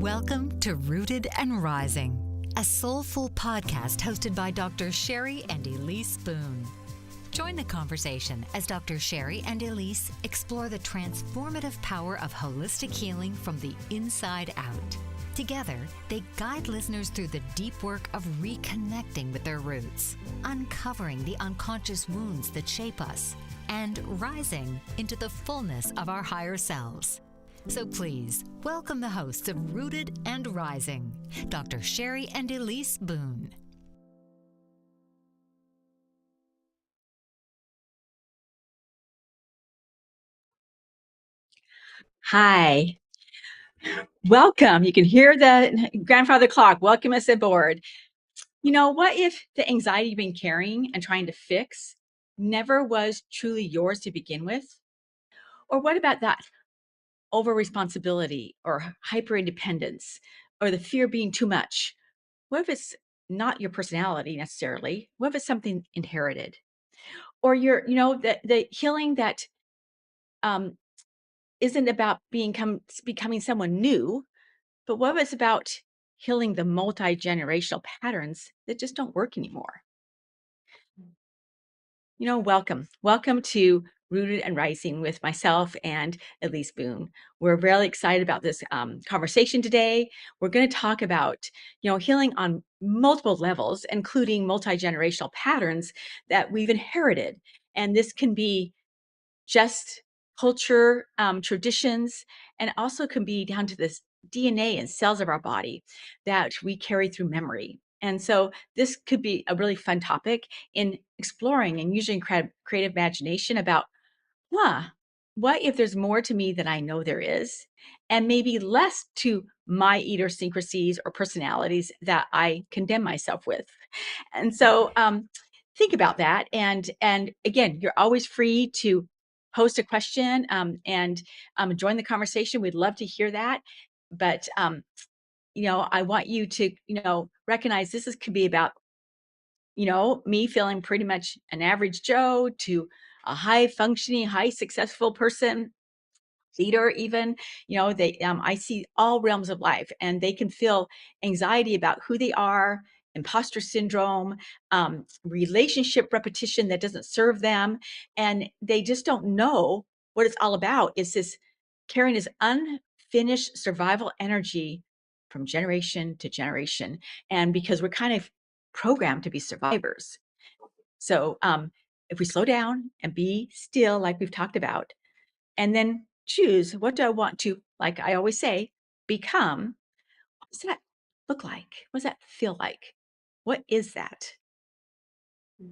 Welcome to Rooted and Rising, a soulful podcast hosted by Dr. Cheri and Ellice Boone. Join the conversation as Dr. Cheri and Ellice explore the transformative power of holistic healing from the inside out. Together, they guide listeners through the deep work of reconnecting with their roots, uncovering the unconscious wounds that shape us, and rising into the fullness of our higher selves. So please, welcome the hosts of Rooted and Rising, Dr. Cheri and Ellice Boone. Hi, welcome. You can hear the grandfather clock. Welcome us aboard. What if the anxiety you've been carrying and trying to fix never was truly yours to begin with? Or what about that over responsibility or hyper independence or the fear of being too much? What if it's not your personality necessarily? What if it's something inherited? Or the healing that um, isn't about becoming someone new. But what if it's about healing the multi-generational patterns that just don't work anymore? Welcome. Welcome to Rooted and Rising with myself and Ellice Boone. We're really excited about this conversation today. We're going to talk about, healing on multiple levels, including multi-generational patterns that we've inherited. And this can be just culture, traditions, and also can be down to this DNA and cells of our body that we carry through memory. And so this could be a really fun topic in exploring and using creative imagination about, what if there's more to me than I know there is, and maybe less to my idiosyncrasies or personalities that I condemn myself with. And so think about that. And again, you're always free to post a question and join the conversation. We'd love to hear that. But I want you to recognize could be about me feeling pretty much an average Joe to a high functioning, high successful person, leader even. They I see all realms of life, and they can feel anxiety about who they are, imposter syndrome, relationship repetition that doesn't serve them, and they just don't know what it's all about. It's this carrying this unfinished survival energy from generation to generation, and because we're kind of programmed to be survivors. So if we slow down and be still, like we've talked about, and then choose, what do I want to, like I always say, become? What does that look like? What does that feel like? What is that? Mm.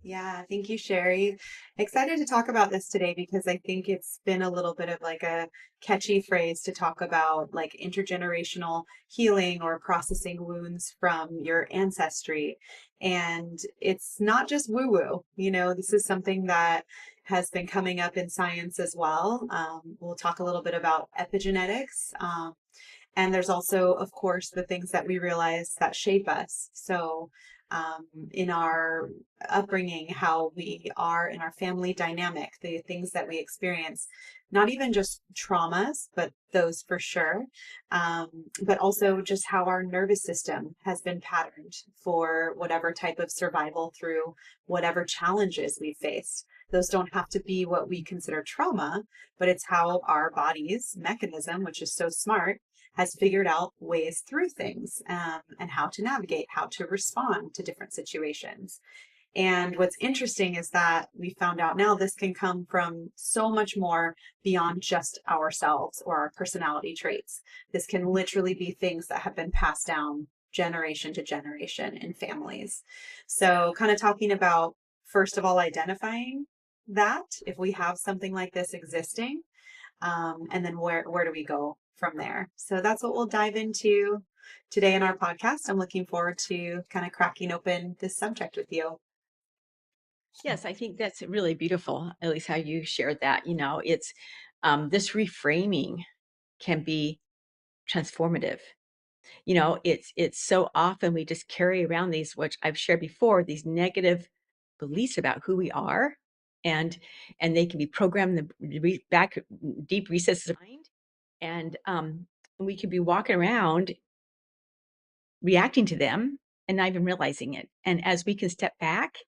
Yeah, thank you, Cheri. Excited to talk about this today because I think it's been a little bit of like a catchy phrase to talk about like intergenerational healing or processing wounds from your ancestry. And it's not just woo-woo, this is something that has been coming up in science as well. We'll talk a little bit about epigenetics. And there's also, of course, the things that we realize that shape us. So, in our upbringing, how we are in our family dynamic, the things that we experience, not even just traumas, but those for sure, but also just how our nervous system has been patterned for whatever type of survival through whatever challenges we faced. Those don't have to be what we consider trauma, but it's how our body's mechanism, which is so smart, has figured out ways through things and how to navigate, how to respond to different situations. And what's interesting is that we found out now this can come from so much more beyond just ourselves or our personality traits. This can literally be things that have been passed down generation to generation in families. So, kind of talking about, first of all, identifying that if we have something like this existing, and then where do we go from there? So that's what we'll dive into today in our podcast. I'm looking forward to kind of cracking open this subject with you. Yes, I think that's really beautiful, at least how you shared that. It's this reframing can be transformative. It's so often we just carry around these, which I've shared before, these negative beliefs about who we are, and they can be programmed in the back deep recesses of the mind. And And we could be walking around reacting to them and not even realizing it. And as we can step back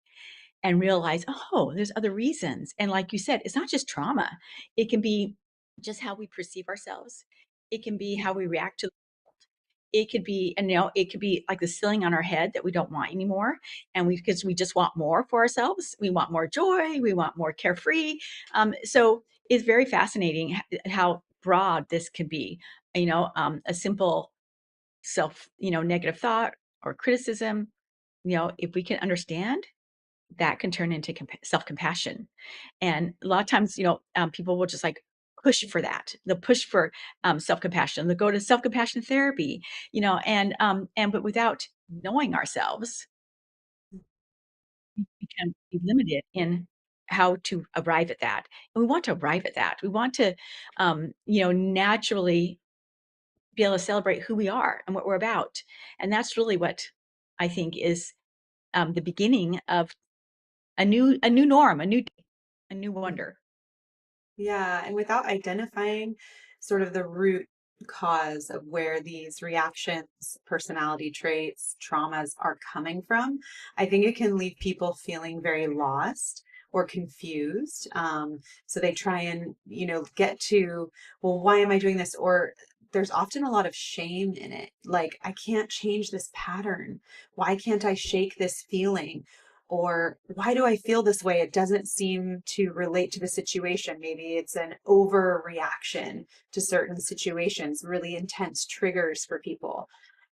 and realize, oh, there's other reasons. And like you said, it's not just trauma. It can be just how we perceive ourselves. It can be how we react to it could be, and it could be like the ceiling on our head that we don't want anymore. And because we just want more for ourselves. We want more joy. We want more carefree. So it's very fascinating how broad this can be. A simple negative thought or criticism, if we can understand, that can turn into self-compassion. And a lot of times, people will just like push for that. They'll push for self-compassion. They'll go to self-compassion therapy, and but without knowing ourselves, we can be limited in how to arrive at that. And we want to arrive at that. We want to, naturally be able to celebrate who we are and what we're about. And that's really what I think is the beginning of a new norm, a new wonder. Yeah, and without identifying sort of the root cause of where these reactions, personality traits, traumas are coming from, I think it can leave people feeling very lost or confused. So they try and, get to, well, why am I doing this? Or there's often a lot of shame in it. Like, I can't change this pattern. Why can't I shake this feeling? Or why do I feel this way? It doesn't seem to relate to the situation. Maybe it's an overreaction to certain situations, really intense triggers for people.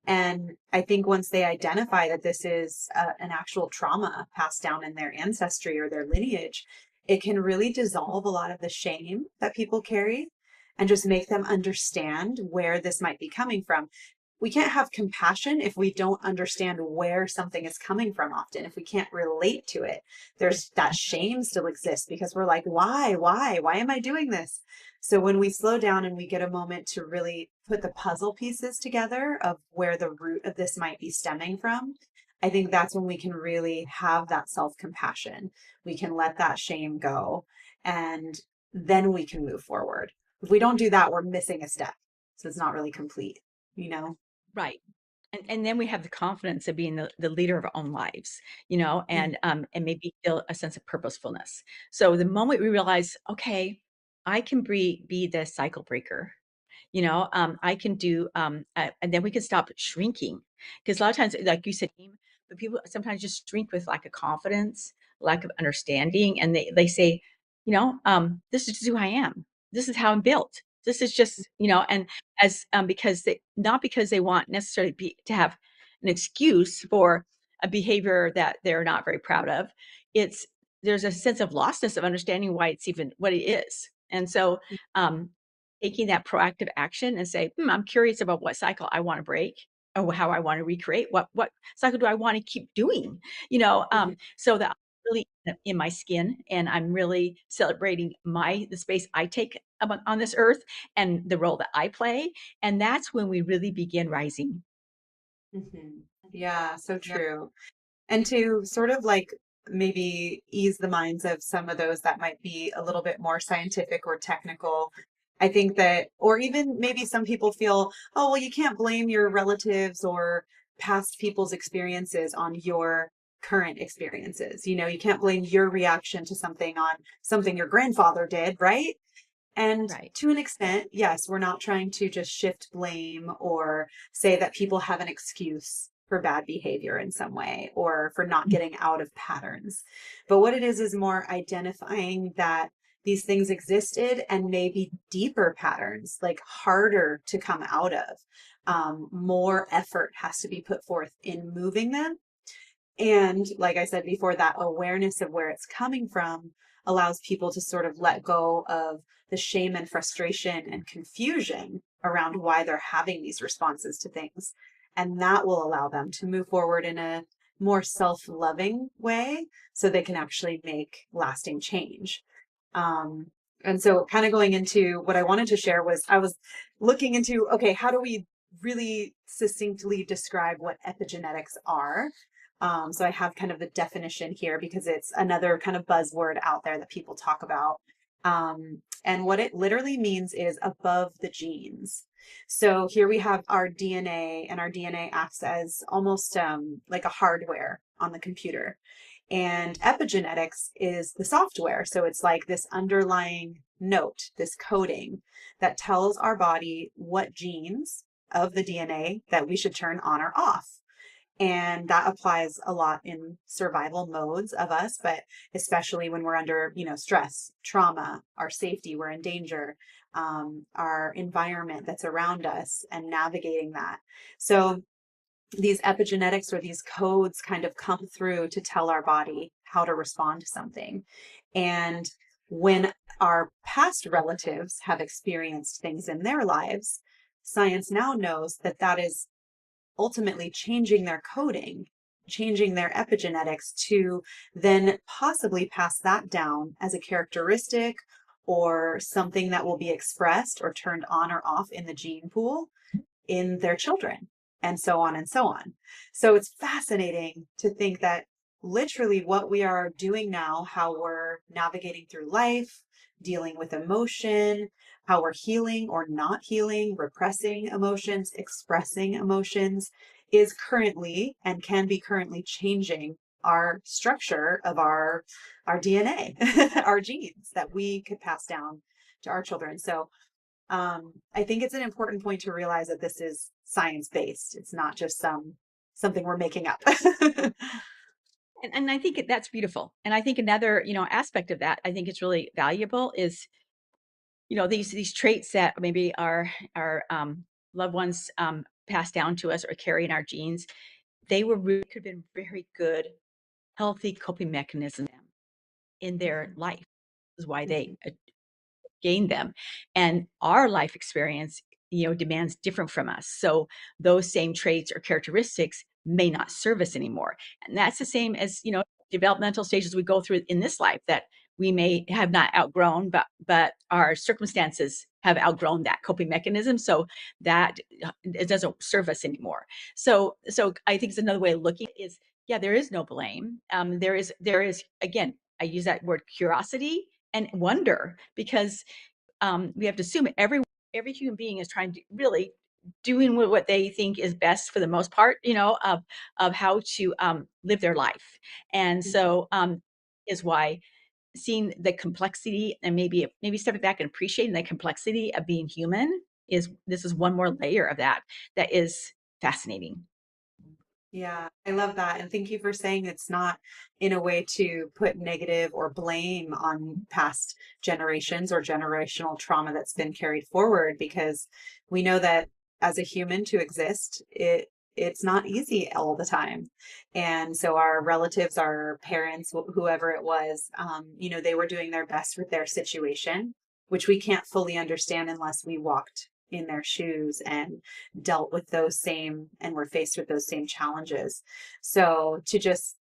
And I think once they identify that this is an actual trauma passed down in their ancestry or their lineage, it can really dissolve a lot of the shame that people carry and just make them understand where this might be coming from. We can't have compassion if we don't understand where something is coming from often. If we can't relate to it, there's that shame still exists because we're like, why am I doing this? So when we slow down and we get a moment to really put the puzzle pieces together of where the root of this might be stemming from, I think that's when we can really have that self-compassion. We can let that shame go, and then we can move forward. If we don't do that, we're missing a step. So it's not really complete, you know? Right. And then we have the confidence of being the leader of our own lives, and maybe feel a sense of purposefulness. So the moment we realize, okay, I can be the cycle breaker, I can do, and then we can stop shrinking. Because a lot of times, like you said, but people sometimes just shrink with lack of confidence, lack of understanding, and they say, this is just who I am. This is how I'm built. This is just, and as because they not because they want necessarily to have an excuse for a behavior that they're not very proud of. It's there's a sense of lostness of understanding why it's even what it is. And so um, taking that proactive action and say, I'm curious about what cycle I want to break or how I want to recreate. What cycle do I want to keep doing? Mhm. So that I'm really in my skin and I'm really celebrating the space I take on this earth and the role that I play. And that's when we really begin rising. Mhm. Yeah, so Yeah. true. And to sort of like maybe ease the minds of some of those that might be a little bit more scientific or technical, I think that, or even maybe some people feel, oh, well, you can't blame your relatives or past people's experiences on your current experiences. You can't blame your reaction to something on something your grandfather did, right? And Right. to an extent, yes, we're not trying to just shift blame or say that people have an excuse for bad behavior in some way or for not getting out of patterns. But what it is more identifying that these things existed and maybe deeper patterns, like harder to come out of. More effort has to be put forth in moving them, and like I said before, that awareness of where it's coming from allows people to sort of let go of the shame and frustration and confusion around why they're having these responses to things. And that will allow them to move forward in a more self loving way so they can actually make lasting change. Um, and so, kind of going into what I wanted to share was I was looking into, okay, how do we really succinctly describe what epigenetics are? So I have kind of the definition here because it's another kind of buzzword out there that people talk about. And what it literally means is above the genes. So here we have our DNA, and our DNA acts as almost like a hardware on the computer. And epigenetics is the software. So it's like this underlying note, this coding that tells our body what genes of the DNA that we should turn on or off. And that applies a lot in survival modes of us, but especially when we're under, stress, trauma, our safety, we're in danger, our environment that's around us and navigating that. So these epigenetics or these codes kind of come through to tell our body how to respond to something. And when our past relatives have experienced things in their lives, science now knows that that is ultimately changing their coding, changing their epigenetics to then possibly pass that down as a characteristic or something that will be expressed or turned on or off in the gene pool in their children, and so on and so on. So it's fascinating to think that literally what we are doing now, how we're navigating through life, dealing with emotion, how we're healing or not healing, repressing emotions, expressing emotions, is currently and can be currently changing our structure of our DNA, our genes that we could pass down to our children. So I think it's an important point to realize that this is science-based. It's not just something we're making up. And I think that's beautiful. And I think another, aspect of that, I think it's really valuable is, these traits that maybe our loved ones pass down to us or carry in our genes. They could have been very good, healthy coping mechanisms in their Mhm, life. This is why they mhm, gain them. And our life experience, demands different from us. So those same traits or characteristics may not serve us anymore. And that's the same as, developmental stages we go through in this life that we may have not outgrown, but our circumstances have outgrown that coping mechanism. So that it doesn't serve us anymore. So I think it's another way of looking at it is, yeah, there is no blame. There is again, I use that word curiosity and wonder because we have to assume every human being is trying to really doing what they think is best for the most part, of how to live their life. And mhm. so is why seeing the complexity and maybe stepping back and appreciating the complexity of being human is this is one more layer of that is fascinating. Yeah, I love that. And thank you for saying it's not in a way to put negative or blame on past generations or generational trauma that's been carried forward, because we know that as a human to exist, it's not easy all the time. And so our relatives, our parents, whoever it was, they were doing their best with their situation, which we can't fully understand unless we walked in their shoes and dealt with those same and were faced with those same challenges. So to just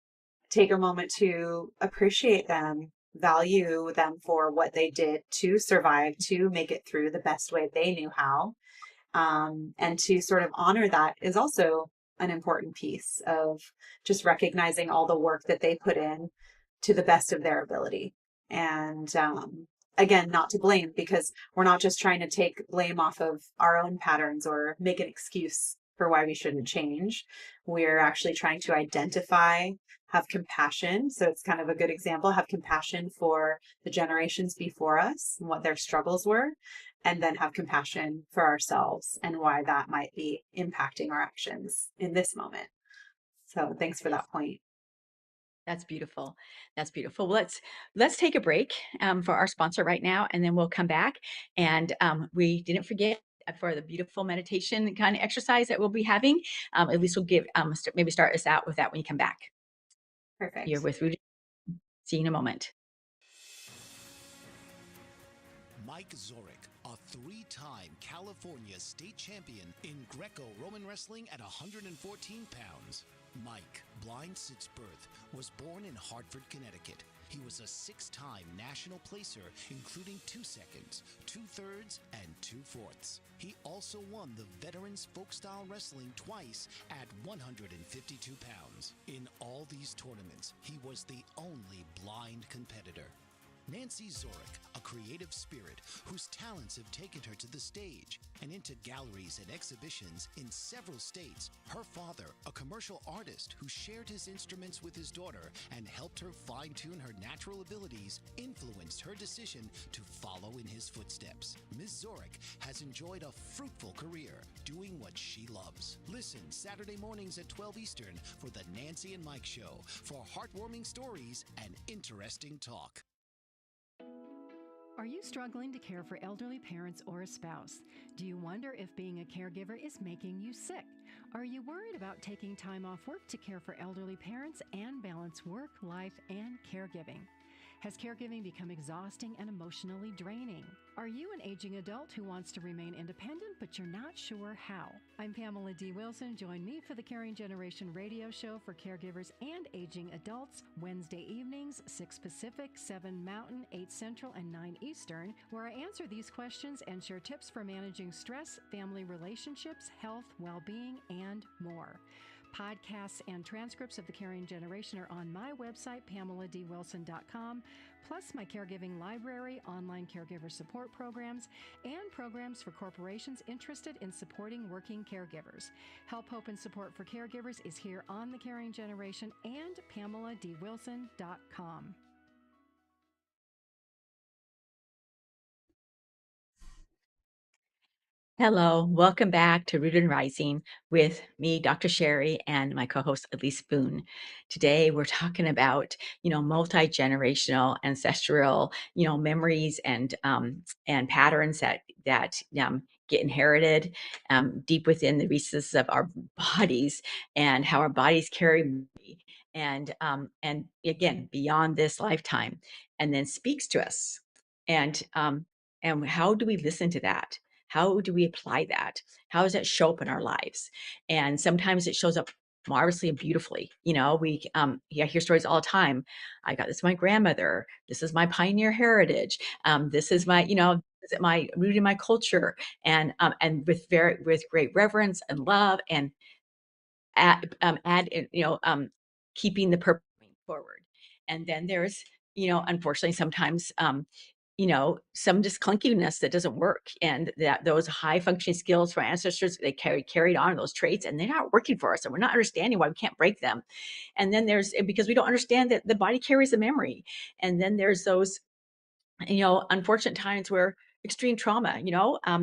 take a moment to appreciate them, value them for what they did to survive, to make it through the best way they knew how, and to sort of honor that is also an important piece of just recognizing all the work that they put in to the best of their ability. And again, not to blame, because we're not just trying to take blame off of our own patterns or make an excuse for why we shouldn't change. We're actually trying to identify, have compassion. So it's kind of a good example, have compassion for the generations before us and what their struggles were, and then have compassion for ourselves and why that might be impacting our actions in this moment. So thanks for Yes. that point. That's beautiful. That's beautiful. Let's take a break for our sponsor right now, and then we'll come back. And we didn't forget for the beautiful meditation kind of exercise that we'll be having. At least we'll give maybe start us out with that when you come back. You're Perfect. with Rudy. See you in a moment. Mike Zoric, a three-time California state champion in Greco-Roman wrestling at 114 pounds. Mike, blind since birth, was born in Hartford, Connecticut. He was a six-time national placer, including 2 seconds, 2/3, and 2/4. He also won the Veterans Folk-Style Wrestling twice at 152 pounds. In all these tournaments, he was the only blind competitor. Nancy Zorick, a creative spirit whose talents have taken her to the stage and into galleries and exhibitions in several states. Her father, a commercial artist who shared his instruments with his daughter and helped her fine-tune her natural abilities, influenced her decision to follow in his footsteps. Ms. Zorick has enjoyed a fruitful career doing what she loves. Listen Saturday mornings at 12 Eastern for the Nancy and Mike Show for heartwarming stories and interesting talk. Are you struggling to care for elderly parents or a spouse? Do you wonder if being a caregiver is making you sick? Are you worried about taking time off work to care for elderly parents and balance work, life, and caregiving? Has caregiving become exhausting and emotionally draining? Are you an aging adult who wants to remain independent, but you're not sure how? I'm Pamela D. Wilson. Join me for the Caring Generation radio show for caregivers and aging adults, Wednesday evenings, 6 Pacific, 7 Mountain, 8 Central, and 9 Eastern, where I answer these questions and share tips for managing stress, family relationships, health, well-being, and more. Podcasts and transcripts of the Caring Generation are on my website, PamelaDWilson.com, plus my caregiving library, online caregiver support programs, and programs for corporations interested in supporting working caregivers. Help, hope, and support for caregivers is here on the Caring Generation and PamelaDWilson.com. Hello, welcome back to Rooted and Rising with me, Dr. Cheri, and my co-host Ellice Boone. Today, we're talking about, multi-generational, ancestral, memories and patterns that get inherited deep within the recesses of our bodies, and how our bodies carry memory, and again beyond this lifetime, and then speaks to us, and how do we listen to that? How do we apply that? How does that show up in our lives? And sometimes it shows up marvelously and beautifully. I hear stories all the time. I got this from my grandmother. This is my pioneer heritage. This is my, this is my rooted in my culture, and with great reverence and love, and keeping the purpose forward. And then there's, unfortunately, sometimes some just clunkiness that doesn't work, and that those high functioning skills from our ancestors, they carried on those traits, and they're not working for us, and we're not understanding why we can't break them. And then there's, because we don't understand that the body carries a memory. And then there's those unfortunate times where extreme trauma,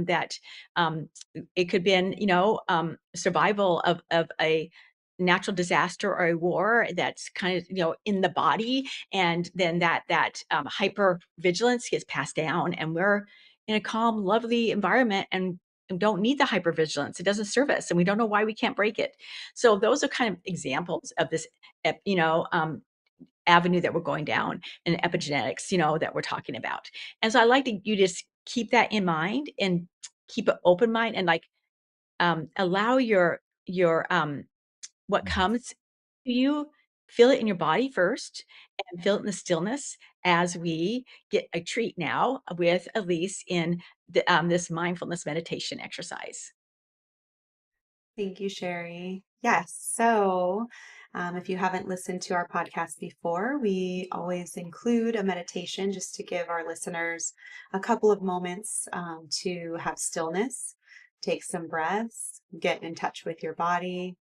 that it could be survival of a natural disaster or a war that's kind of in the body, and then that hyper vigilance gets passed down, and we're in a calm, lovely environment, and don't need the hyper vigilance. It doesn't serve us, and we don't know why we can't break it. So those are kind of examples of this avenue that we're going down, and epigenetics, that we're talking about. And so I like you just keep that in mind, and keep an open mind, and allow your what comes to you, feel it in your body first, and feel it in the stillness, as we get a treat now with Ellice in this mindfulness meditation exercise. Thank you, Cheri. Yes. So, if you haven't listened to our podcast before, we always include a meditation just to give our listeners a couple of moments to have stillness, take some breaths, get in touch with your body,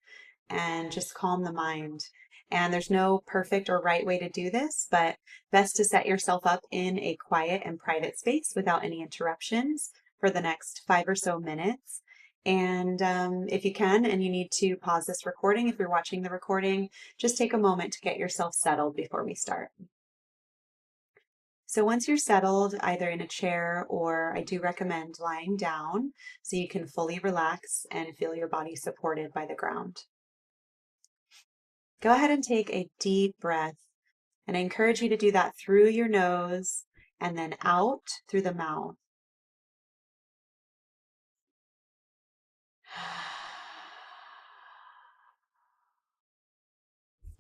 and just calm the mind. And there's no perfect or right way to do this, but best to set yourself up in a quiet and private space without any interruptions for the next 5 or so minutes. And if you can, and you need to pause this recording, if you're watching the recording, just take a moment to get yourself settled before we start. So once you're settled, either in a chair, or I do recommend lying down so you can fully relax and feel your body supported by the ground. Go ahead and take a deep breath, and I encourage you to do that through your nose and then out through the mouth.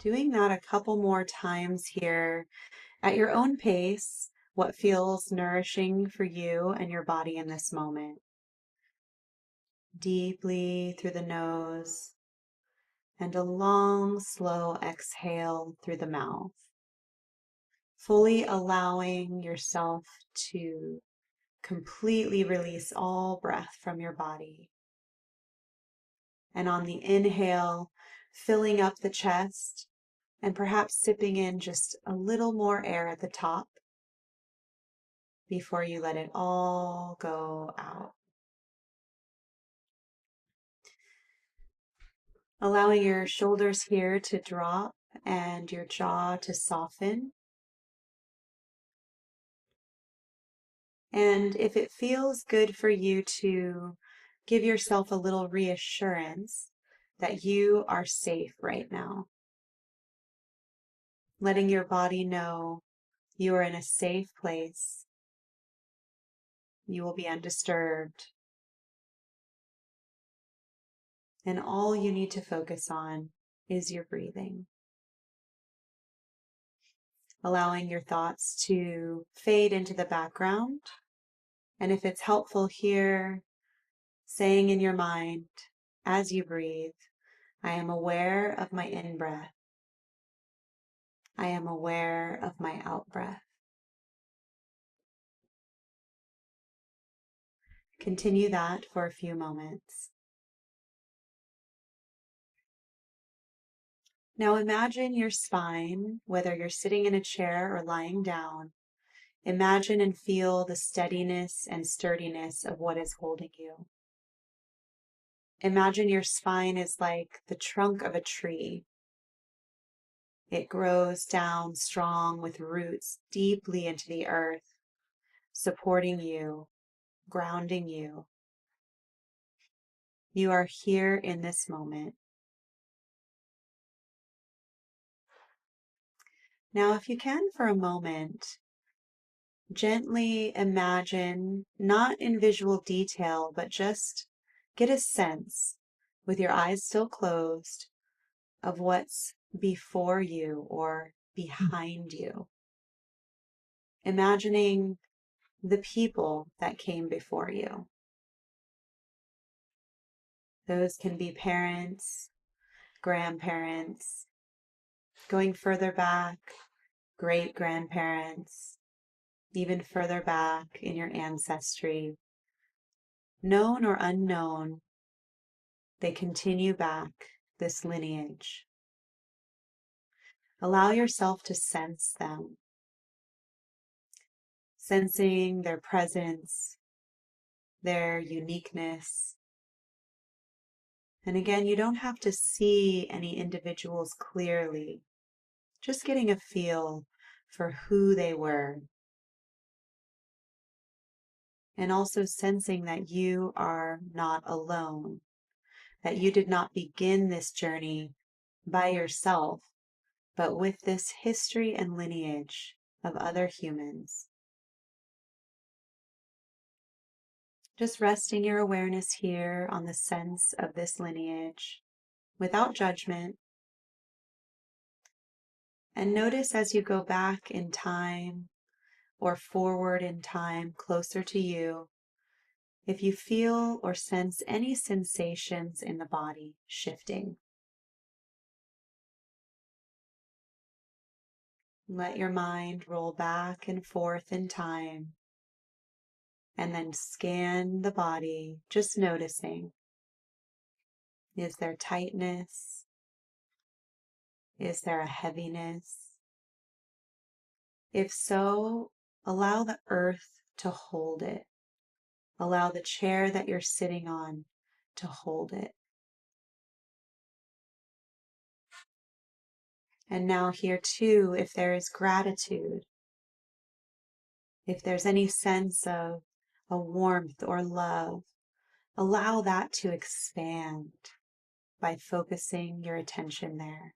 Doing that a couple more times here at your own pace, what feels nourishing for you and your body in this moment. Deeply through the nose, and a long, slow exhale through the mouth. fully allowing yourself to completely release all breath from your body. And on the inhale, filling up the chest and perhaps sipping in just a little more air at the top before you let it all go out. Allowing your shoulders here to drop and your jaw to soften. And if it feels good for you to give yourself a little reassurance that you are safe right now, letting your body know you are in a safe place, you will be undisturbed, and all you need to focus on is your breathing. Allowing your thoughts to fade into the background. And if it's helpful here, saying in your mind as you breathe, I am aware of my in-breath. I am aware of my out-breath. Continue that for a few moments. Now imagine your spine, whether you're sitting in a chair or lying down. Imagine and feel the steadiness and sturdiness of what is holding you. Imagine your spine is like the trunk of a tree. It grows down strong with roots deeply into the earth, supporting you, grounding you. You are here in this moment. Now, if you can for a moment, gently imagine, not in visual detail, but just get a sense, with your eyes still closed, of what's before you or behind you. Imagining the people that came before you. Those can be parents, grandparents, going further back, great-grandparents, even further back in your ancestry. Known or unknown, they continue back this lineage. Allow yourself to sense them, sensing their presence, their uniqueness. And again, you don't have to see any individuals clearly, just getting a feel for who they were. And also sensing that you are not alone, that you did not begin this journey by yourself, but with this history and lineage of other humans. Just resting your awareness here on the sense of this lineage without judgment. And notice as you go back in time or forward in time closer to you, if you feel or sense any sensations in the body shifting. Let your mind roll back and forth in time, and then scan the body, just noticing. Is there tightness? Is there a heaviness? If so, allow the earth to hold it. Allow the chair that you're sitting on to hold it. And now here too, if there is gratitude, if there's any sense of a warmth or love, allow that to expand by focusing your attention there.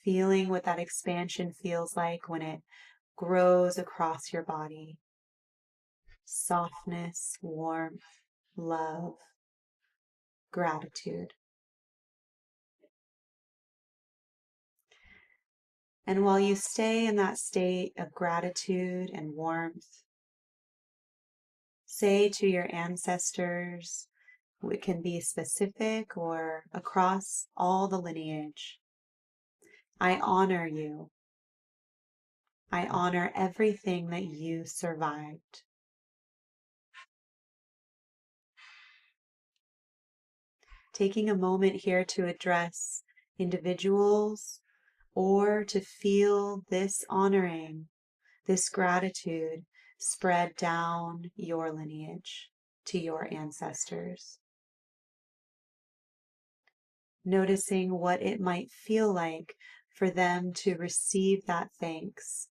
Feeling what that expansion feels like when it grows across your body. Softness, warmth, love, gratitude. And while you stay in that state of gratitude and warmth, say to your ancestors, it can be specific or across all the lineage, I honor you. I honor everything that you survived. Taking a moment here to address individuals or to feel this honoring, this gratitude spread down your lineage to your ancestors. Noticing what it might feel like for them to receive that thanks,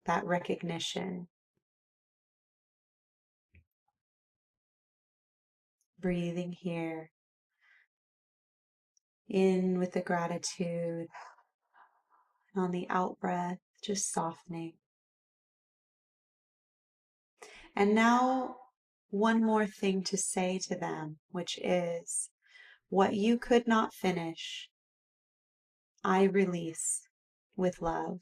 that recognition. Breathing here, in with the gratitude, on the out breath, just softening. And now, one more thing to say to them, which is, what you could not finish, I release with love.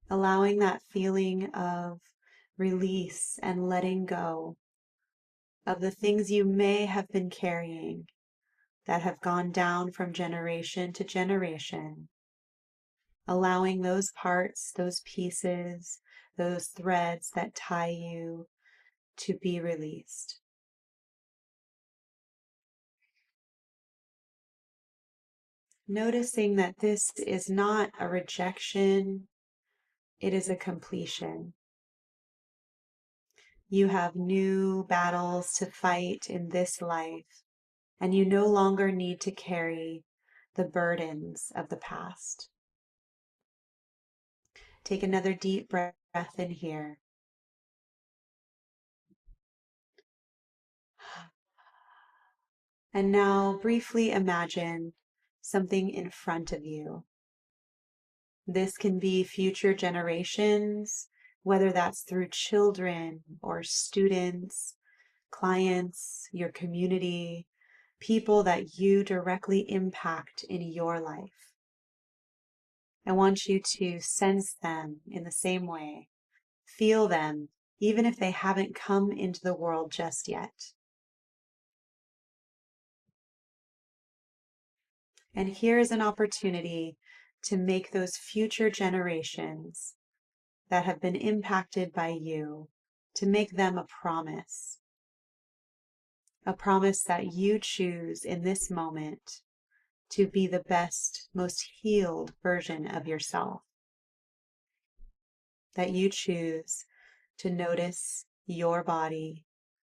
Allowing that feeling of release and letting go of the things you may have been carrying that have gone down from generation to generation. Allowing those parts, those pieces, those threads that tie you to be released. Noticing that this is not a rejection, it is a completion. You have new battles to fight in this life, and you no longer need to carry the burdens of the past. Take another deep breath in here. And now briefly imagine something in front of you. This can be future generations, whether that's through children or students, clients, your community, people that you directly impact in your life. I want you to sense them in the same way. Feel them, even if they haven't come into the world just yet. And here is an opportunity to make those future generations that have been impacted by you, to make them a promise that you choose in this moment to be the best, most healed version of yourself. That you choose to notice your body,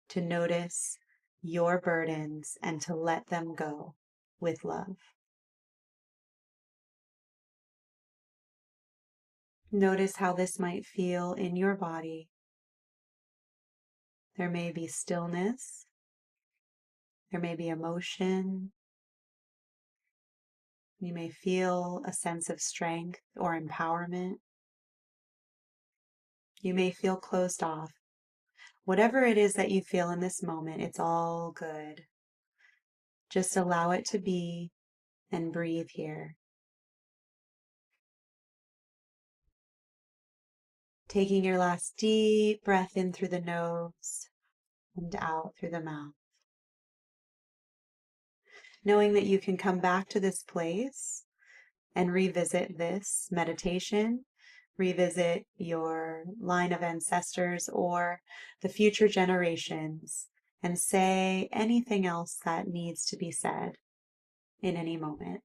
to notice your burdens, and to let them go with love. Notice how this might feel in your body. There may be stillness. There may be emotion. You may feel a sense of strength or empowerment. You may feel closed off. Whatever it is that you feel in this moment, it's all good. Just allow it to be and breathe here. Taking your last deep breath in through the nose and out through the mouth. Knowing that you can come back to this place and revisit this meditation, revisit your line of ancestors or the future generations, and say anything else that needs to be said in any moment.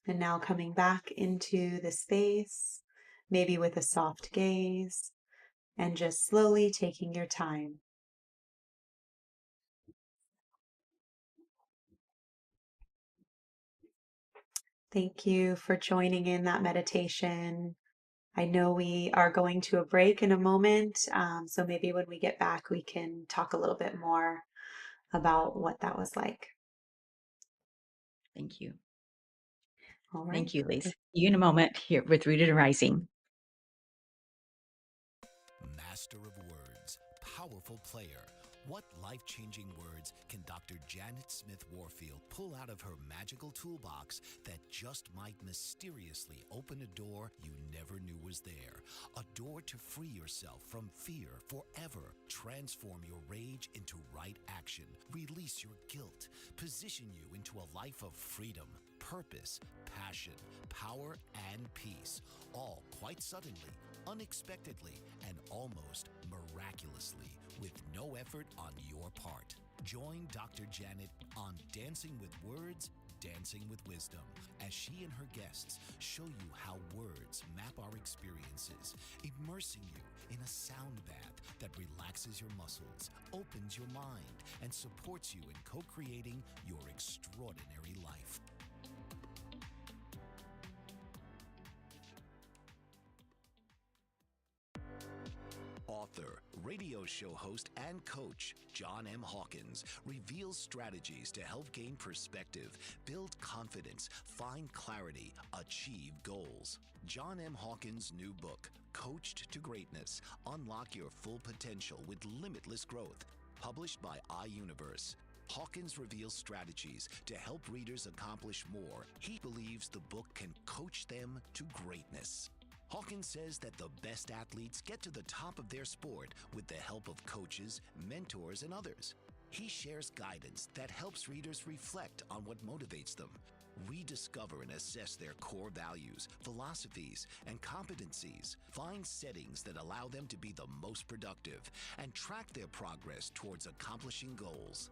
And now coming back into the space, maybe with a soft gaze, and just slowly taking your time. Thank you for joining in that meditation. I know we are going to a break in a moment, so maybe when we get back, we can talk a little bit more about what that was like. Thank you. All right. Thank you, Ellice. See you in a moment here with Rooted and Rising. Master of words, powerful player. What life-changing words can Dr. Janet Smith Warfield pull out of her magical toolbox that just might mysteriously open a door you never knew was there? A door to free yourself from fear forever. Transform your rage into right action. Release your guilt. Position you into a life of freedom. purpose, passion, power, and peace, all quite suddenly, unexpectedly, and almost miraculously, with no effort on your part. Join Dr. Janet on Dancing with Words, Dancing with Wisdom, as she and her guests show you how words map our experiences, immersing you in a sound bath that relaxes your muscles, opens your mind, and supports you in co-creating your extraordinary life. Author, radio show host, and coach John M. Hawkins reveals strategies to help gain perspective, build confidence, find clarity, achieve goals. John M. Hawkins' new book, Coached to Greatness: Unlock Your Full Potential with Limitless Growth, published by iUniverse. Hawkins reveals strategies to help readers accomplish more. He believes the book can coach them to greatness. Hawkins says that the best athletes get to the top of their sport with the help of coaches, mentors, and others. He shares guidance that helps readers reflect on what motivates them, rediscover and assess their core values, philosophies, and competencies, find settings that allow them to be the most productive, and track their progress towards accomplishing goals.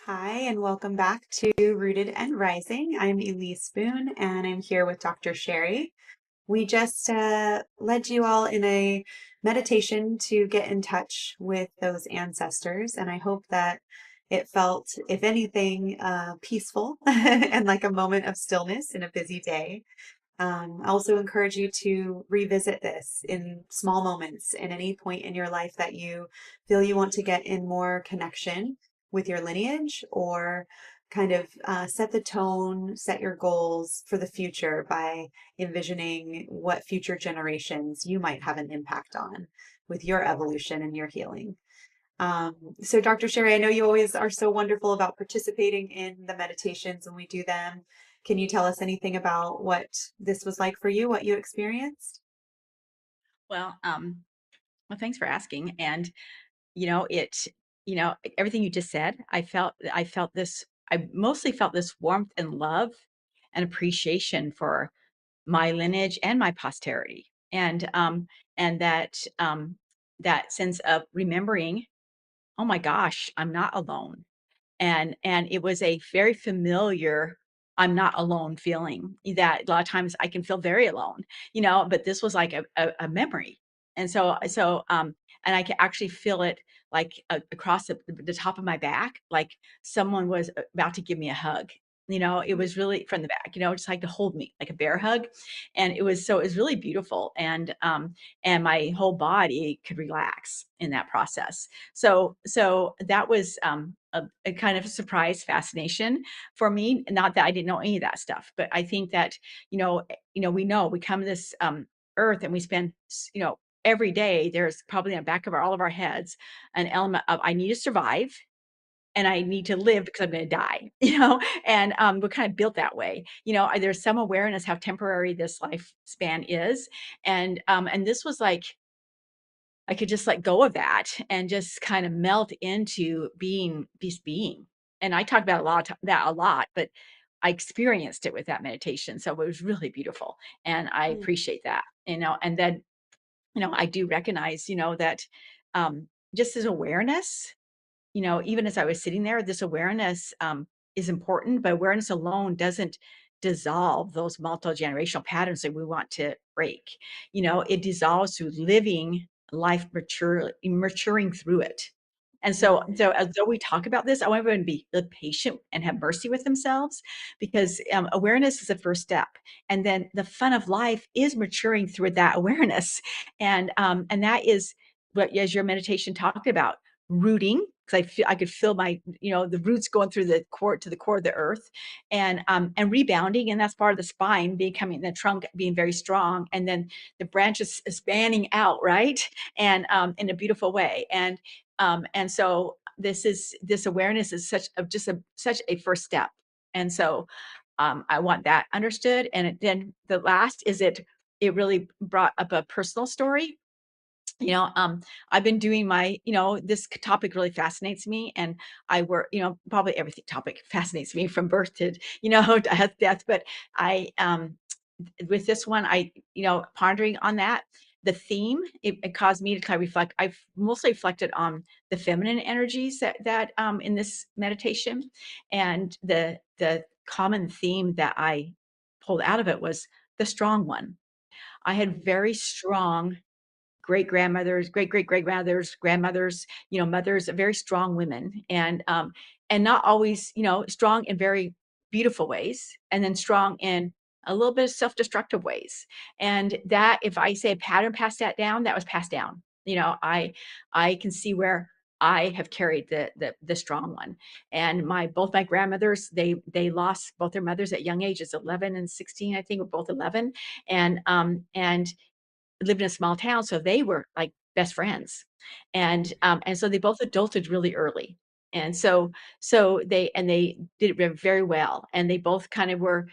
Hi, and welcome back to Rooted and Rising. I'm Ellice Boone, and I'm here with Dr. Cheri. We just led you all in a meditation to get in touch with those ancestors, and I hope that it felt, if anything, peaceful and like a moment of stillness in a busy day. I also encourage you to revisit this in small moments in any point in your life that you feel you want to get in more connection with your lineage, or kind of set the tone, set your goals for the future by envisioning what future generations you might have an impact on with your evolution and your healing. So Dr. Cheri, I know you always are so wonderful about participating in the meditations when we do them. Can you tell us anything about what this was like for you, what you experienced? Well, thanks for asking. And it, everything you just said, I felt this. I mostly felt this warmth and love and appreciation for my lineage and my posterity, and that sense of remembering. Oh my gosh, I'm not alone. And it was a very familiar I'm not alone feeling that a lot of times I can feel very alone, but this was like a memory. And and I can actually feel it like across the top of my back, like someone was about to give me a hug. It was really from the back, just like to hold me like a bear hug. And it was really beautiful. And my whole body could relax in that process. So that was a kind of surprise fascination for me. Not that I didn't know any of that stuff, but I think that we come to this earth and we spend every day. There's probably in the back of all of our heads an element of I need to survive and I need to live because I'm going to die, and we're kind of built that way. There's some awareness how temporary this lifespan is, and this was like I could just let go of that and just kind of melt into being. And I talk about that a lot, but I experienced it with that meditation. So it was really beautiful. And I Mm. appreciate that, and then, I do recognize, that just as awareness, even as I was sitting there, this awareness is important, but awareness alone doesn't dissolve those multi-generational patterns that we want to break. It dissolves through living life maturing through it. And so as though we talk about this, I want everyone to be patient and have mercy with themselves, because awareness is the first step. And then the fun of life is maturing through that awareness. And that is what, as your meditation talked about, rooting, because I could feel my, the roots going through the core to the core of the earth, and rebounding, and that's part of the spine becoming the trunk being very strong, and then the branches spanning out, right, and in a beautiful way, and so this awareness is such a first step, and so I want that understood, and then the last is it really brought up a personal story I've been doing this topic really fascinates me, and I work, probably everything topic fascinates me from birth to, to death. But with this one, pondering on that, the theme, it caused me to kind of reflect. I've mostly reflected on the feminine energies that in this meditation, and the common theme that I pulled out of it was the strong one. I had very strong great grandmothers, great great great grandmothers, grandmothers, mothers, very strong women, and not always, strong in very beautiful ways, and then strong in a little bit of self-destructive ways. And that, if I say a pattern passed that down, that was passed down. I can see where I have carried the strong one. And both my grandmothers, they lost both their mothers at young ages, 11 and 16, I think, were both 11, and lived in a small town, so they were like best friends. And so they both adulted really early. And they did it very well. And they both kind of were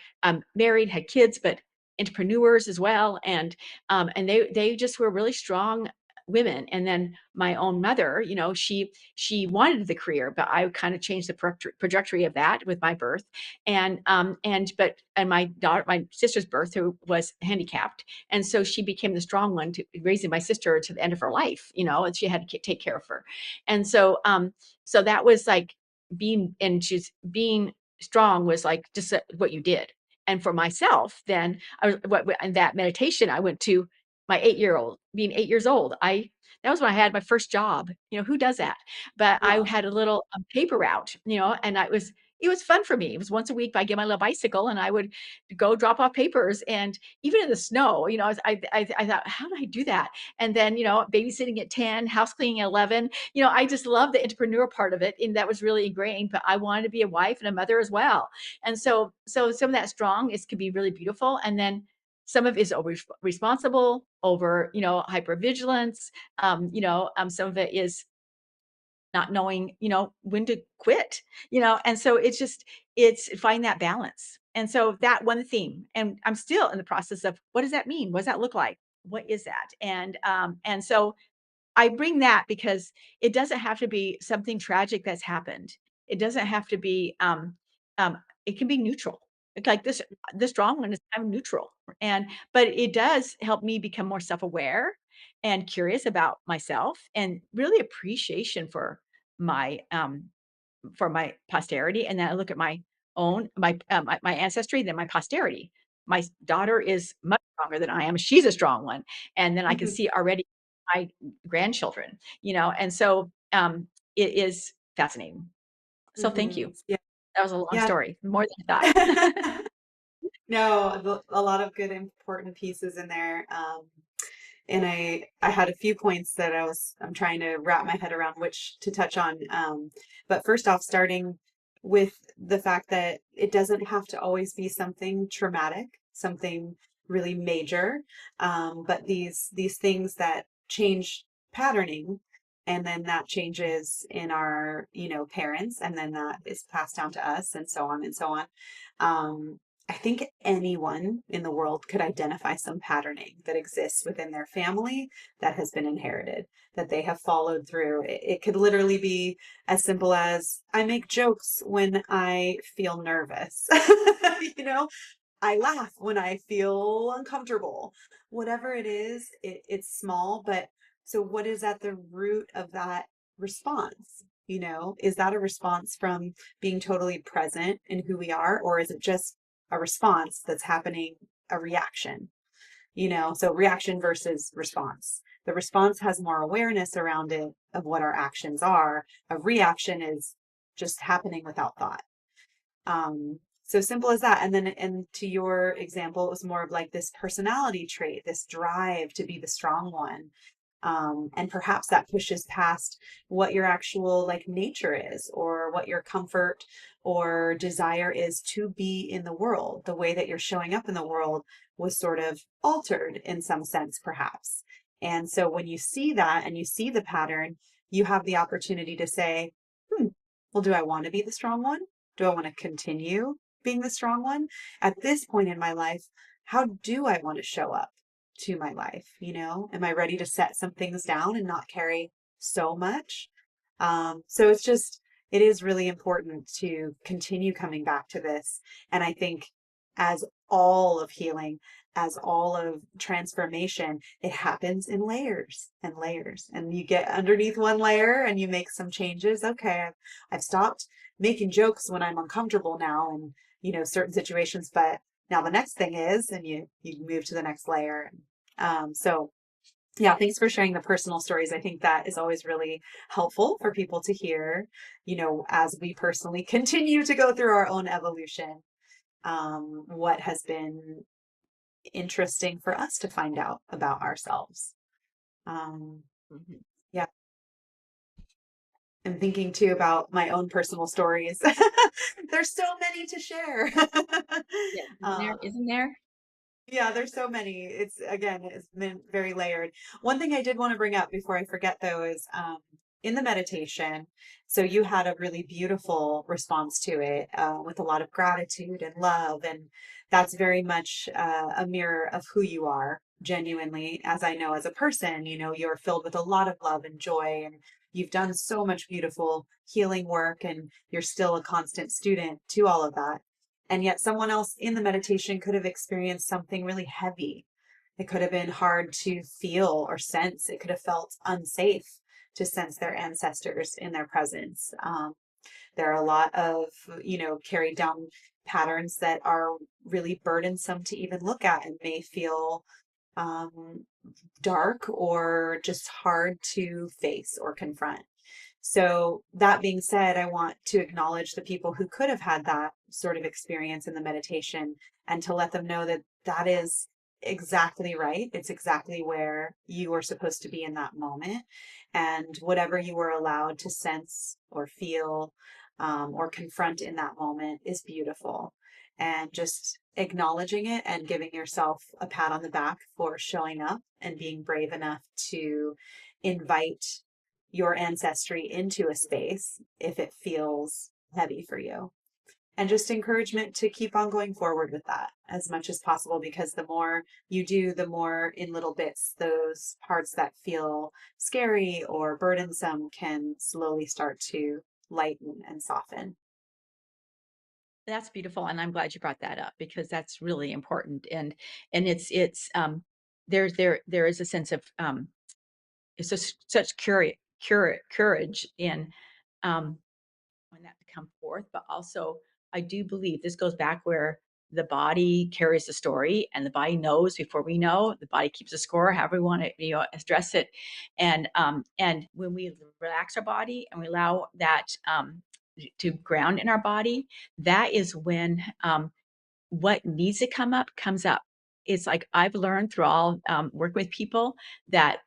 married, had kids, but entrepreneurs as well. And they just were really strong women. And then my own mother, she wanted the career, but I kind of changed the trajectory of that with my birth. And my sister's birth, who was handicapped, and so she became the strong one to raising my sister to the end of her life, and she had to take care of her. And so that was like she's being strong was like just what you did. And for myself, then in that meditation, I went to my 8-year-old, being 8 years old. That was when I had my first job. Who does that? But I Oh, had a little paper route, and it was fun for me. It was once a week. I get my little bicycle and I would go drop off papers. And even in the snow, I thought, how do I do that? And then, babysitting at 10, house cleaning at 11, I just love the entrepreneur part of it. And that was really ingrained, but I wanted to be a wife and a mother as well. And so some of that strong could be really beautiful. And then some of it is over responsible, over, hypervigilance. Some of it is not knowing, when to quit, and so it's find that balance. And so that one theme, and I'm still in the process of, what does that mean? What does that look like? What is that? And so I bring that because it doesn't have to be something tragic that's happened. It doesn't have to be, it can be neutral. It's like the strong one is kind of neutral. But it does help me become more self-aware and curious about myself, and really appreciation my, for my posterity. And then I look at my ancestry, then my posterity. My daughter is much stronger than I am. She's a strong one. And then I can mhm, see already my grandchildren, and so, it is fascinating. So thank mhm. you. Yeah, That was a long yeah. story, more than I thought. No, a lot of good important pieces in there. And I had a few points that I'm trying to wrap my head around which to touch on. But first off, starting with the fact that it doesn't have to always be something traumatic, something really major, but these things that change patterning, and then that changes in our, parents, and then that is passed down to us, and so on and so on. I think anyone in the world could identify some patterning that exists within their family that has been inherited, that they have followed through. It could literally be as simple as, I make jokes when I feel nervous. you know, I laugh when I feel uncomfortable. Whatever it is, it's small, but so what is at the root of that response? Is that a response from being totally present in who we are, or is it just a response that's happening, a reaction? So reaction versus response. The response has more awareness around it of what our actions are. A reaction is just happening without thought. So simple as that. And to your example, it was more of like this personality trait, this drive to be the strong one. And perhaps that pushes past what your actual like nature is, or what your comfort or desire is to be in the world. The way that you're showing up in the world was sort of altered in some sense, perhaps. And so when you see that and you see the pattern, you have the opportunity to say, well, do I want to be the strong one? Do I want to continue being the strong one? At this point in my life, how do I want to show up? to my life? Am I ready to set some things down and not carry so much? So it is really important to continue coming back to this. And I think as all of healing, as all of transformation, it happens in layers and layers. And you get underneath one layer and you make some changes. Okay, I've stopped making jokes when I'm uncomfortable now and, certain situations, but now the next thing is, and you move to the next layer. So yeah, thanks for sharing the personal stories. I think that is always really helpful for people to hear, as we personally continue to go through our own evolution, what has been interesting for us to find out about ourselves. Mhm. Yeah. I'm thinking too about my own personal stories. There's so many to share. Yeah, um, isn't there? Yeah, there's so many. It's been very layered. One thing I did want to bring up before I forget though is in the meditation, so you had a really beautiful response to it with a lot of gratitude and love. And that's very much a mirror of who you are genuinely, as I know as a person, you're filled with a lot of love and joy, and you've done so much beautiful healing work, and you're still a constant student to all of that. And yet someone else in the meditation could have experienced something really heavy. It could have been hard to feel or sense. It could have felt unsafe to sense their ancestors in their presence. There are a lot of, carried down patterns that are really burdensome to even look at and may feel um, dark or just hard to face or confront. So that being said, I want to acknowledge the people who could have had that sort of experience in the meditation, and to let them know that that is exactly right. It's exactly where you are supposed to be in that moment. And whatever you were allowed to sense or feel or confront in that moment is beautiful. And just acknowledging it and giving yourself a pat on the back for showing up and being brave enough to invite your ancestry into a space if it feels heavy for you. And just encouragement to keep on going forward with that as much as possible, because the more you do, the more in little bits, those parts that feel scary or burdensome can slowly start to lighten and soften. That's beautiful, and I'm glad you brought that up because that's really important. And there is a sense of it's just such courage in um, when that to come forth. But also, I do believe this goes back where the body carries the story, and the body knows before we know. The body keeps a score, however we want to, address it. And when we relax our body and we allow that to ground in our body, that is when what needs to come up comes up. It's like I've learned through all work with people that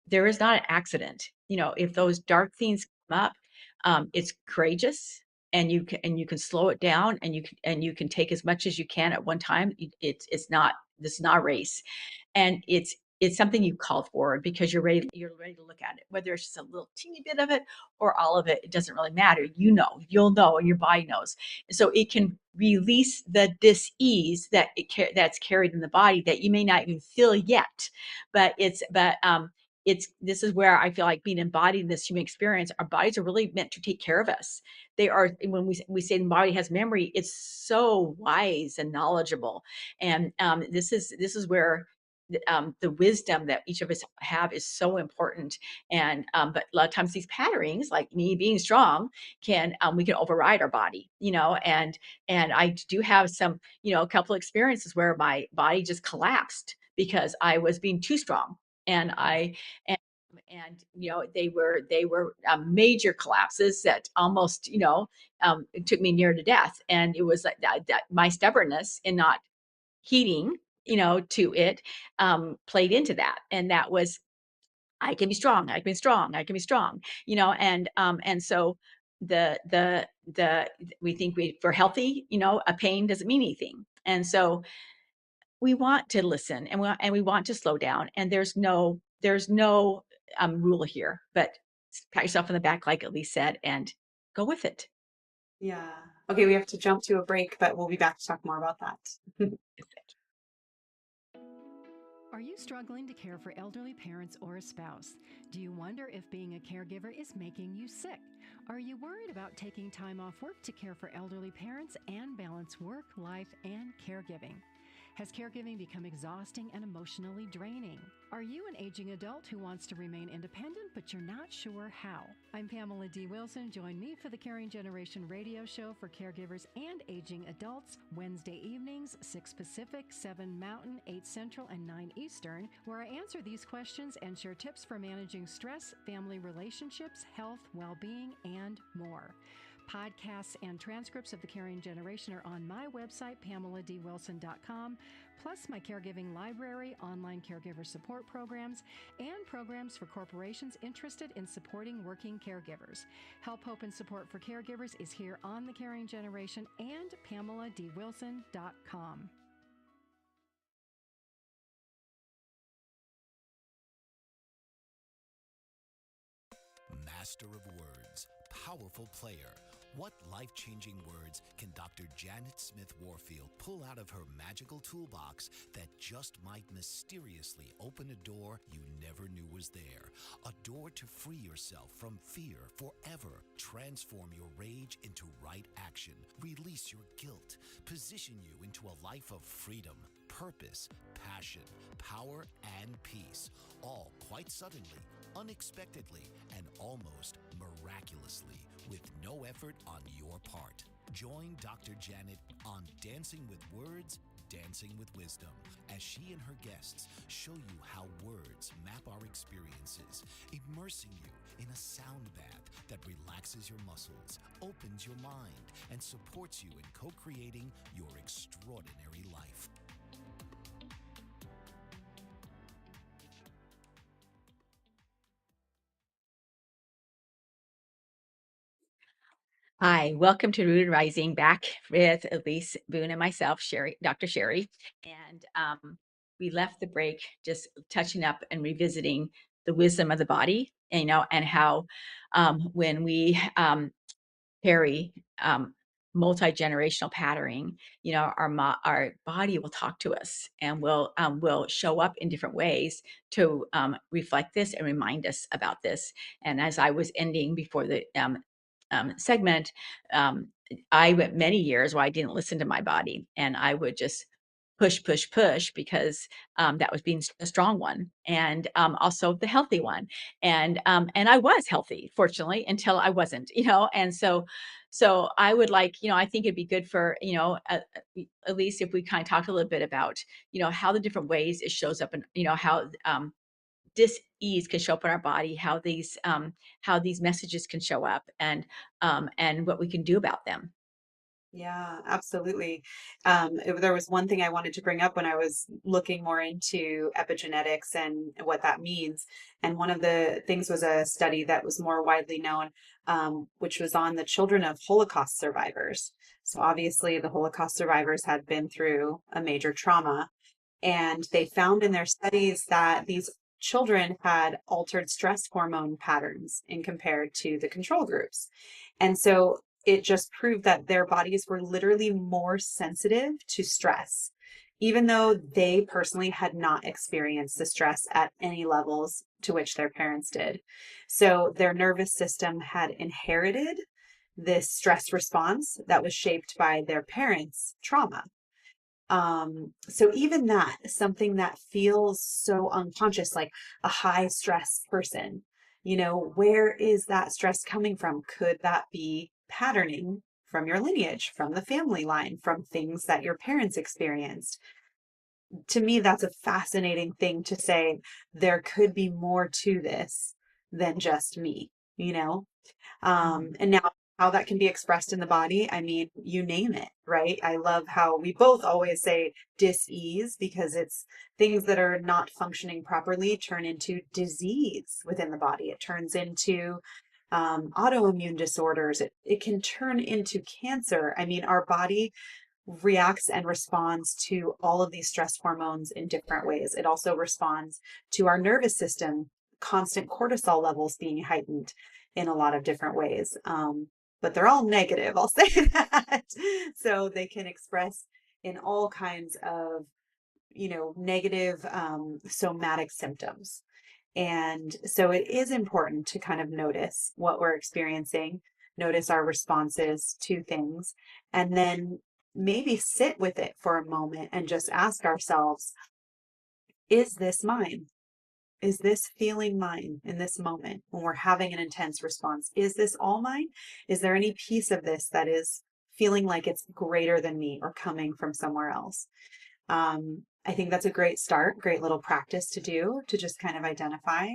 there is not an accident. If those dark things come up, it's courageous, and you can slow it down, and you can take as much as you can at one time. It's not this is not a race, and it's something you called forward because you're ready to look at it, whether it's just a little teeny bit of it or all of it. It doesn't really matter. You'll know, and your body knows. So it can release the dis-ease that's carried in the body that you may not even feel yet. But this is where I feel like being embodied in this human experience, our bodies are really meant to take care of us. They are, when we say the body has memory, it's so wise and knowledgeable. And this is where the wisdom that each of us have is so important. And but a lot of times these patterns, like me being strong, can we can override our body, and I do have some, a couple experiences where my body just collapsed because I was being too strong. And i and and they were major collapses that almost, it took me near to death. And it was like that my stubbornness in not heeding, to it, played into that. And that was, I can be strong, I can be strong, I can be strong, and so the we think we're healthy, a pain doesn't mean anything. And so we want to listen, and we want to slow down, and there's no rule here, but pat yourself on the back, like Elise said, and go with it. Yeah. Okay, we have to jump to a break, but we'll be back to talk more about that. Are you struggling to care for elderly parents or a spouse? Do you wonder if being a caregiver is making you sick? Are you worried about taking time off work to care for elderly parents and balance work, life, and caregiving? Has caregiving become exhausting and emotionally draining? Are you an aging adult who wants to remain independent, but you're not sure how? I'm Pamela D. Wilson. Join me for the Caring Generation radio show for caregivers and aging adults, Wednesday evenings, 6 Pacific, 7 Mountain, 8 Central, and 9 Eastern, where I answer these questions and share tips for managing stress, family relationships, health, well-being, and more. Podcasts and transcripts of the Caring Generation are on my website, PamelaDWilson.com, plus my caregiving library, online caregiver support programs, and programs for corporations interested in supporting working caregivers. Help, hope, and support for caregivers is here on the Caring Generation and PamelaDWilson.com. Master of words, powerful player. What life-changing words can Dr. Janet Smith Warfield pull out of her magical toolbox that just might mysteriously open a door you never knew was there? A door to free yourself from fear forever. Transform your rage into right action. Release your guilt. Position you into a life of freedom, purpose, passion, power, and peace. All quite suddenly, unexpectedly, and almost miraculously, with no effort on your part. Join Dr. Janet on Dancing with Words, Dancing with Wisdom, as she and her guests show you how words map our experiences, immersing you in a sound bath that relaxes your muscles, opens your mind, and supports you in co-creating your extraordinary life. Hi, welcome to Rooted Rising, back with Ellice Boone and myself, Dr. Cheri. And we left the break just touching up and revisiting the wisdom of the body, and how when we carry multi-generational patterning, our body will talk to us and will show up in different ways to reflect this and remind us about this. And as I was ending before the segment, I went many years where I didn't listen to my body, and I would just push because that was being a strong one, and also the healthy one. And I was healthy, fortunately, until I wasn't, and so I would like, I think it'd be good for, at least if we kind of talked a little bit about, how the different ways it shows up, and, how dis-ease can show up in our body, how these messages can show up, and what we can do about them. Yeah, absolutely. There was one thing I wanted to bring up when I was looking more into epigenetics and what that means. And one of the things was a study that was more widely known, which was on the children of Holocaust survivors. So obviously the Holocaust survivors had been through a major trauma, and they found in their studies that these children had altered stress hormone patterns in compared to the control groups. And so it just proved that their bodies were literally more sensitive to stress, even though they personally had not experienced the stress at any levels to which their parents did. So their nervous system had inherited this stress response that was shaped by their parents' trauma. So even that, something that feels so unconscious, like a high stress person, where is that stress coming from? Could that be patterning from your lineage, from the family line, from things that your parents experienced? To me, that's a fascinating thing to say. There could be more to this than just me, and now how that can be expressed in the body, I mean, you name it, right? I love how we both always say dis-ease, because it's things that are not functioning properly turn into disease within the body. It turns into autoimmune disorders. It can turn into cancer. I mean, our body reacts and responds to all of these stress hormones in different ways. It also responds to our nervous system, constant cortisol levels being heightened in a lot of different ways. But they're all negative, I'll say that. So they can express in all kinds of negative somatic symptoms. And so it is important to kind of notice what we're experiencing, notice our responses to things, and then maybe sit with it for a moment and just ask ourselves, is this mine? Is this feeling mine in this moment when we're having an intense response? Is this all mine? Is there any piece of this that is feeling like it's greater than me or coming from somewhere else? I think that's a great start, great little practice to do to just kind of identify.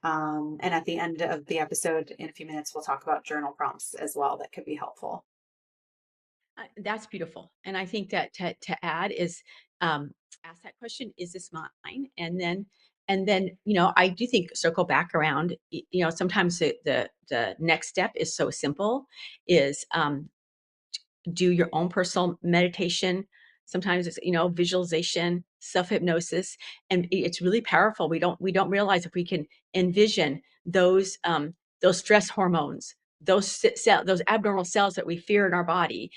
And at the end of the episode, in a few minutes, we'll talk about journal prompts as well that could be helpful. That's beautiful. And I think that to add is ask that question, is this mine? And then, I do think circle back around, sometimes the next step is so simple is do your own personal meditation. Sometimes it's, visualization, self-hypnosis, and it's really powerful. We don't realize if we can envision those stress hormones, those abnormal cells that we fear in our body.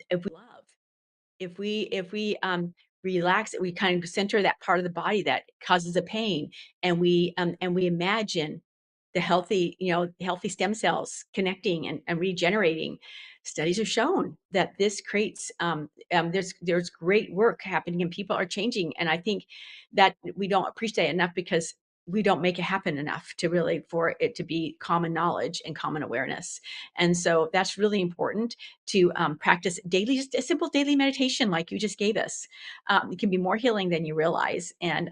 If we relax it, we kind of center that part of the body that causes the pain, and we imagine the healthy stem cells connecting and regenerating. Studies have shown that this creates there's great work happening and people are changing. And I think that we don't appreciate it enough because we don't make it happen enough to really for it to be common knowledge and common awareness. And so that's really important to practice daily, just a simple daily meditation like you just gave us. It can be more healing than you realize. And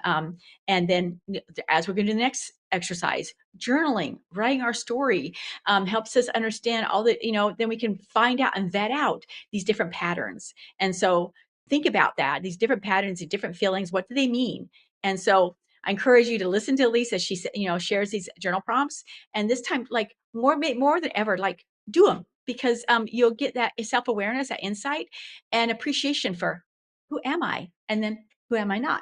then as we're going to do the next exercise, journaling, writing our story helps us understand all the, then we can find out and vet out these different patterns. And so think about that, these different patterns, these different feelings, what do they mean? And so I encourage you to listen to Elise as she, shares these journal prompts. And this time, like more than ever, like do them, because you'll get that self-awareness, that insight and appreciation for who am I? And then who am I not?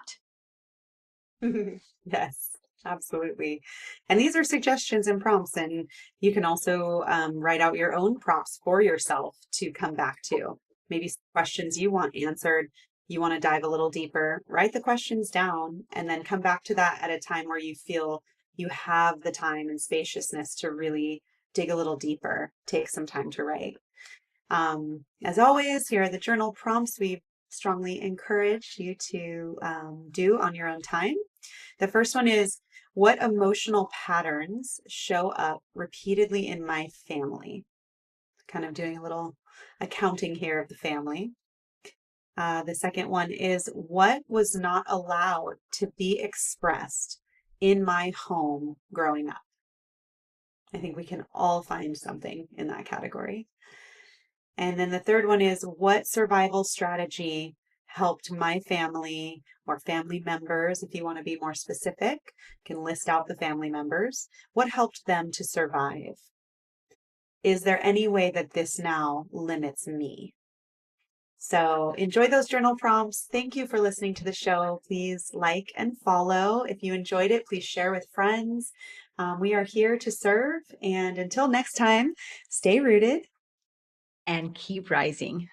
Yes, absolutely. And these are suggestions and prompts, and you can also write out your own prompts for yourself to come back to. Maybe some questions you want answered, you want to dive a little deeper, write the questions down, and then come back to that at a time where you feel you have the time and spaciousness to really dig a little deeper, take some time to write. As always, here are the journal prompts we strongly encourage you to do on your own time. The first one is, what emotional patterns show up repeatedly in my family? Kind of doing a little accounting here of the family. The second one is, what was not allowed to be expressed in my home growing up? I think we can all find something in that category. And then the third one is, what survival strategy helped my family or family members, if you want to be more specific, can list out the family members. What helped them to survive? Is there any way that this now limits me? So enjoy those journal prompts. Thank you for listening to the show. Please like and follow. If you enjoyed it, please share with friends. We are here to serve. And until next time, stay rooted and keep rising.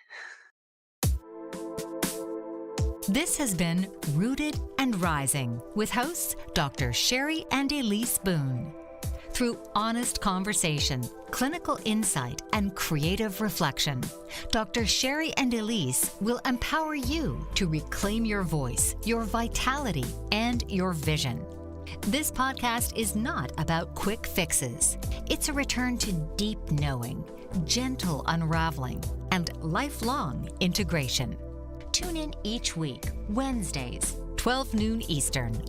This has been Rooted and Rising with hosts Dr. Cheri and Ellice Boone. Through honest conversation, clinical insight, and creative reflection, Dr. Cheri and Ellice will empower you to reclaim your voice, your vitality, and your vision. This podcast is not about quick fixes. It's a return to deep knowing, gentle unraveling, and lifelong integration. Tune in each week, Wednesdays, 12 noon Eastern.